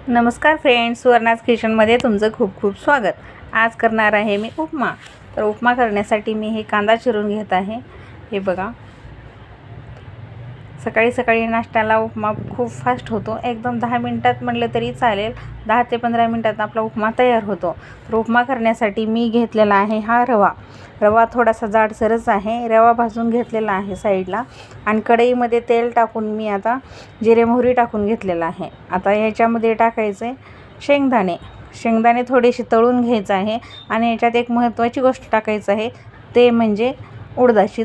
नमस्कार फ्रेंड्स, सुवर्णाज किचनमध्ये तुमचं खूप खूप स्वागत। आज करणार आहे मी उपमा। तर उपमा करण्यासाठी मी हे कांदा चिरून घेत आहे। हे बघा, सकाळी सकाळी नाश्त्याला उपमा खूप फास्ट होतो। एकदम 10 मिनिटात म्हटलं तरी चालेल, 10 ते 15 मिनिटात आपला उपमा तयार होतो। तर उपमा करण्यासाठी मी घेतलेला आहे हा रवा थोडासा जाडसरच आहे। रवा भाजून घेतलेला आहे साईडला, आणि कढईमध्ये तेल टाकून मी आता जिरे मोहरी टाकून घेतलेला आहे। आता याच्यामध्ये टाकायचे शेंगदाणे थोडेसे तळून घ्यायचे आहे। आणि याच्यात एक महत्त्वाची गोष्ट टाकायची आहे, ते म्हणजे उडदाची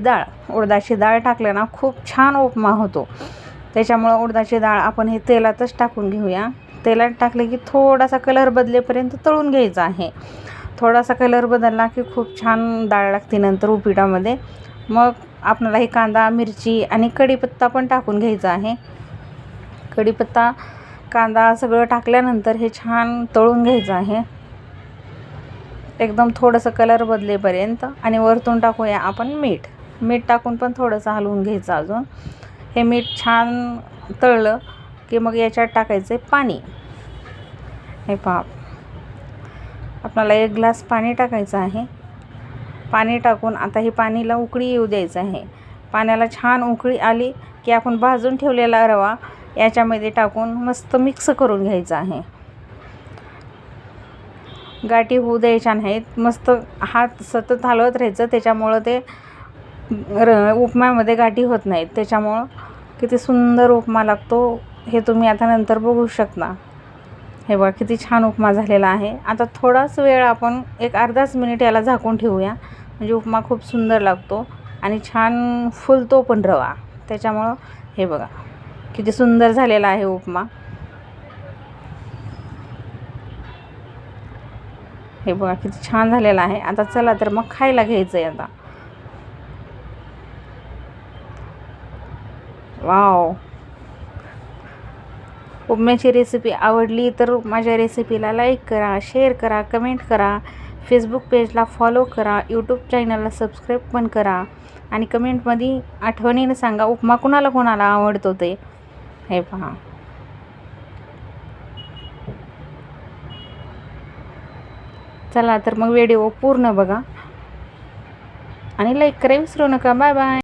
डाळ टाकलं ना खूप छान उपमा होतो। त्याच्यामुळे उडदाची डाळ आपण हे तेलातच टाकून घेऊया। तेलात टाकले की थोडासा कलर बदलेपर्यंत तळून घ्यायचा आहे। थोडासा कलर बदलला की खूप छान डाळ लागते नंतर उपीटामध्ये। मग आपल्याला हे कांदा, मिरची आणि कढीपत्ता पण टाकून घ्यायचा आहे। कढीपत्ता, कांदा सगळं टाकल्यानंतर हे छान तळून घ्यायचं आहे, एकदम थोडंसं कलर बदलेपर्यंत। आणि वरतून टाकूया आपण मीठ टाकून पण थोडंसं हलवून घ्यायचं अजून। हे मीठ छान तळलं की मग याच्यात टाकायचे पाणी। हे पहा, आपल्याला 1 ग्लास पाणी टाकायचं आहे। पाणी टाकून आता हे पाणीला उकळी येऊ द्यायचं आहे। पाण्याला छान उकळी आली की आपण भाजून ठेवलेला रवा याच्यामध्ये टाकून मस्त मिक्स करून घ्यायचं आहे। गाठी होऊ द्यायच्या नाहीत, मस्त हात सतत हलवत राहायचं, त्याच्यामुळं ते उपम्यामध्ये गाठी होत नाहीत। त्याच्यामुळं किती सुंदर उपमा लागतो हे तुम्ही आता नंतर बघू शकता। हे बघा किती छान उपमा झालेला आहे। आता थोडाच वेळ आपण एक अर्धाच मिनिट याला झाकून ठेवूया, म्हणजे उपमा खूप सुंदर लागतो आणि छान फुलतो पण रवा। त्याच्यामुळं हे बघा किती सुंदर झालेला आहे उपमा। हे बघा किती छान झालेला आहे। आता चला तर मग खायला घ्यायचं आहे आता। वाव, उपम्याची रेसिपी आवडली तर माझ्या रेसिपीला लाईक करा, शेअर करा, कमेंट करा, फेसबुक पेजला फॉलो करा, यूट्यूब चॅनलला सबस्क्राईब पण करा, आणि कमेंटमध्ये आठवणीने सांगा उपमा कोणाला आवडतो ते। हे पहा, चला तर मग व्हिडिओ पूर्ण बघा आणि लाईक करायला विसरू नका। Bye bye.